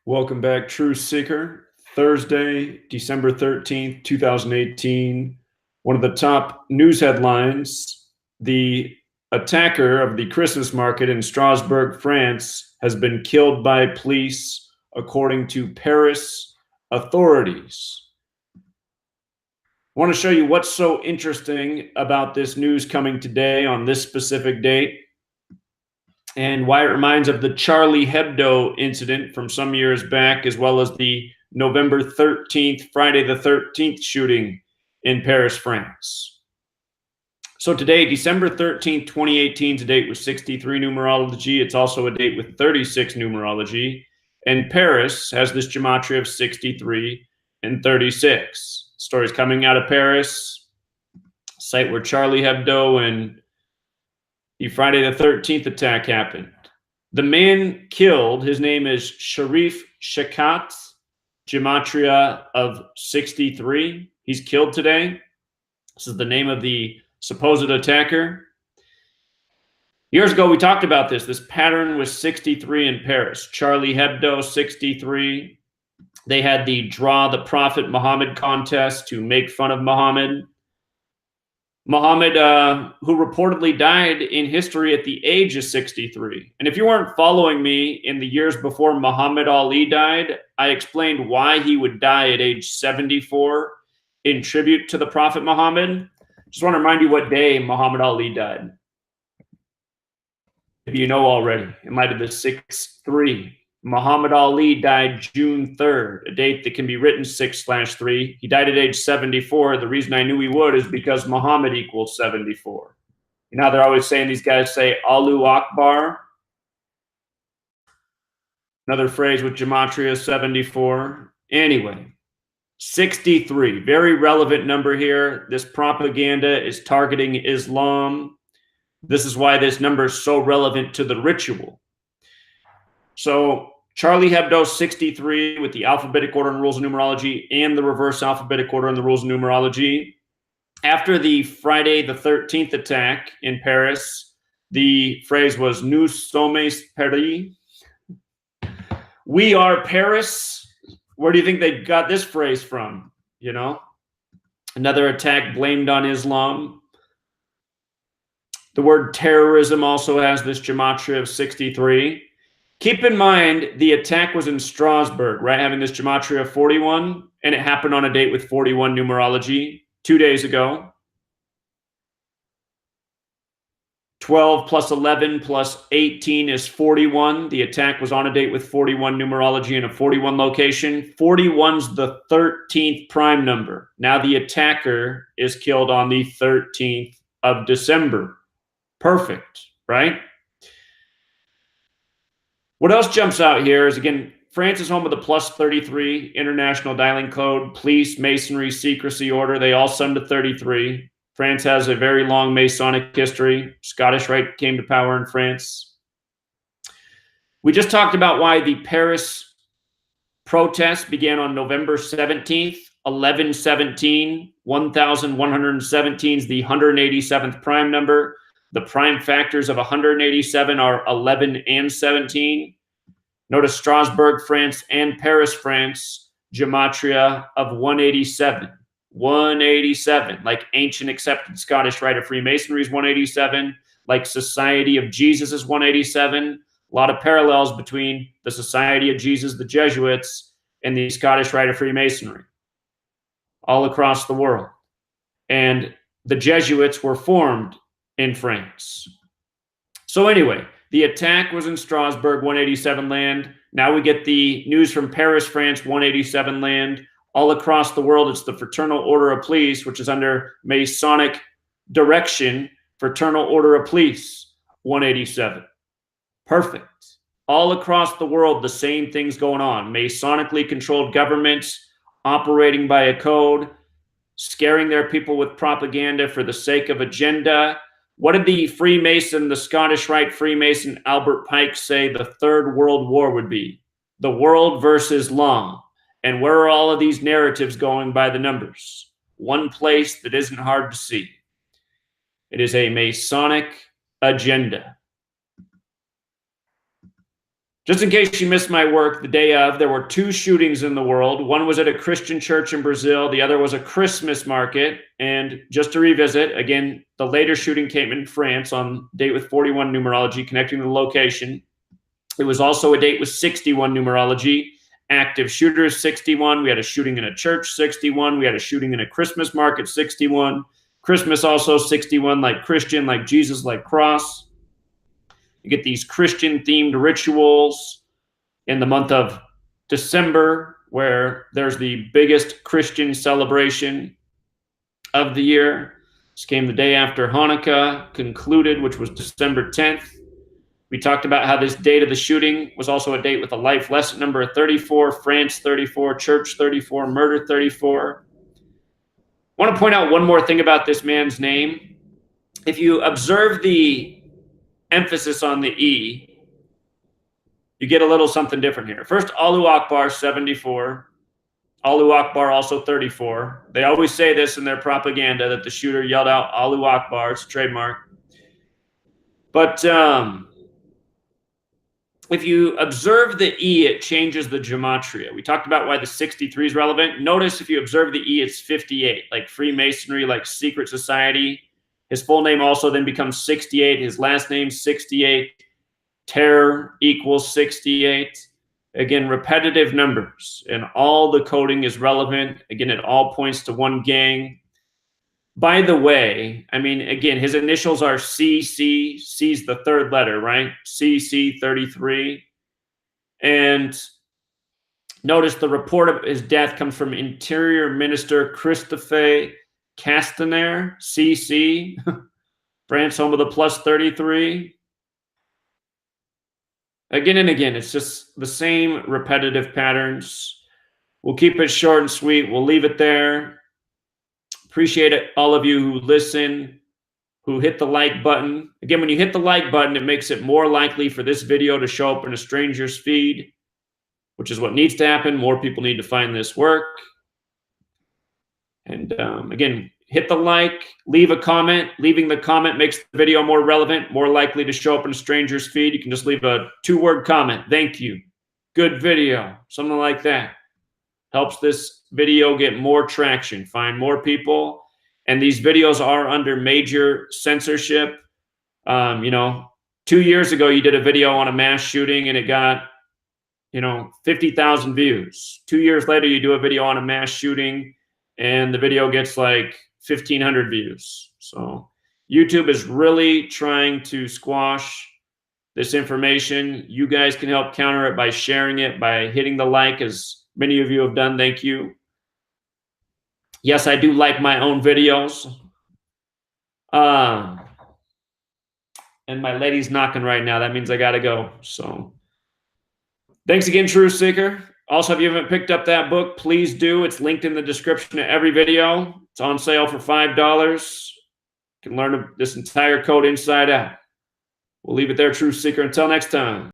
Welcome back, Truth Seeker. Thursday, December 13th, 2018. One of the top news headlines: the attacker of the Christmas market in Strasbourg, France, has been killed by police, according to Paris authorities. I want to show you what's so interesting about this news coming today on this specific date, and why it reminds of the Charlie Hebdo incident from some years back, as well as the November 13th, Friday the 13th shooting in Paris, France. So today, December 13th, 2018, is a date with 63 numerology. It's also a date with 36 numerology. And Paris has this gematria of 63 and 36. Stories coming out of Paris, site where Charlie Hebdo and the Friday the 13th attack happened. The man killed, his name is Sharif Shakat, gematria of 63. He's killed today. This is the name of the supposed attacker. Years ago, we talked about this. This pattern was 63 in Paris. Charlie Hebdo, 63. They had the Draw the Prophet Muhammad contest to make fun of Muhammad. Muhammad, who reportedly died in history at the age of 63. And if you weren't following me in the years before Muhammad Ali died, I explained why he would die at age 74 in tribute to the Prophet Muhammad. Just want to remind you what day Muhammad Ali died. Maybe you know already. It might have been 6-3. Muhammad Ali died June 3rd, a date that can be written 6/3. He died at age 74. The reason I knew he would is because Muhammad equals 74. You know, they're always saying, these guys say Allahu Akbar. Another phrase with gematria 74. Anyway, 63, very relevant number here. This propaganda is targeting Islam. This is why this number is so relevant to the ritual. So Charlie Hebdo 63 with the alphabetic order and rules of numerology and the reverse alphabetic order and the rules of numerology. After the Friday the 13th attack in Paris, the phrase was Nous sommes Paris. We are Paris. Where do you think they got this phrase from? You know, another attack blamed on Islam. The word terrorism also has this gematria of 63. Keep in mind, the attack was in Strasbourg, right? Having this gematria of 41, and it happened on a date with 41 numerology 2 days ago. 12 plus 11 plus 18 is 41. The attack was on a date with 41 numerology in a 41 location. 41's the 13th prime number. Now the attacker is killed on the 13th of December. Perfect, right? What else jumps out here is, again, France is home of the +33 international dialing code, police, masonry, secrecy order. They all sum to 33. France has a very long Masonic history. Scottish Rite came to power in France. We just talked about why the Paris protests began on November 17th, 1117. 1117 is the 187th prime number. The prime factors of 187 are 11 and 17. Notice Strasbourg, France, and Paris, France, gematria of 187. 187, like ancient accepted Scottish Rite of Freemasonry is 187, like Society of Jesus is 187. A lot of parallels between the Society of Jesus, the Jesuits, and the Scottish Rite of Freemasonry all across the world. And the Jesuits were formed in France. So anyway, the attack was in Strasbourg, 187 land. Now we get the news from Paris, France, 187 land. All across the world, it's the Fraternal Order of Police, which is under Masonic direction. Fraternal Order of Police, 187. Perfect. All across the world, the same things going on. Masonically controlled governments operating by a code, scaring their people with propaganda for the sake of agenda. What did the Freemason, the Scottish Rite Freemason Albert Pike say the Third World War would be? The world versus Islam. And where are all of these narratives going by the numbers? One place that isn't hard to see. It is a Masonic agenda. Just in case you missed my work, the day of, there were 2 shootings in the world. One was at a Christian church in Brazil. The other was a Christmas market. And just to revisit, again, the later shooting came in France on date with 41 numerology, connecting to the location. It was also a date with 61 numerology. Active shooters, 61. We had a shooting in a church, 61. We had a shooting in a Christmas market, 61. Christmas also 61, like Christian, like Jesus, like cross. You get these Christian-themed rituals in the month of December, where there's the biggest Christian celebration of the year. This came the day after Hanukkah concluded, which was December 10th. We talked about how this date of the shooting was also a date with a life lesson number of 34, France 34, church 34, murder 34. I want to point out one more thing about this man's name. If you observe the emphasis on the E, you get a little something different here. First, Allahu Akbar, 74. Allahu Akbar, also 34. They always say this in their propaganda, that the shooter yelled out Allahu Akbar. It's a trademark. But if you observe the E, it changes the gematria. We talked about why the 63 is relevant. Notice if you observe the E, it's 58, like Freemasonry, like secret society. His full name also then becomes 68. His last name, 68. Terror equals 68. Again, repetitive numbers, and all the coding is relevant. Again, it all points to one gang. By the way, I mean, again, his initials are CC. C's the third letter, right? CC 33. And notice the report of his death comes from Interior Minister Christophe Castaner, CC, France, home of the plus 33. Again and again, it's just the same repetitive patterns. We'll keep it short and sweet. We'll leave it there. Appreciate it, all of you who listen, who hit the like button. Again, when you hit the like button, it makes it more likely for this video to show up in a stranger's feed, which is what needs to happen. More people need to find this work. And again, hit the like, leave a comment. Leaving the comment makes the video more relevant, more likely to show up in a stranger's feed. You can just leave a 2-word comment. Thank you. Good video. Something like that. Helps this video get more traction, find more people. And these videos are under major censorship. 2 years ago, you did a video on a mass shooting and it got, 50,000 views. 2 years later, you do a video on a mass shooting and the video gets like 1,500 views. So YouTube is really trying to squash this information. You guys can help counter it by sharing it, by hitting the like, as many of you have done. Thank you. Yes, I do like my own videos. And my lady's knocking right now. That means I got to go. So thanks again, Truth Seeker. Also, if you haven't picked up that book, please do. It's linked in the description of every video. It's on sale for $5. You can learn this entire code inside out. We'll leave it there, Truth Seeker. Until next time.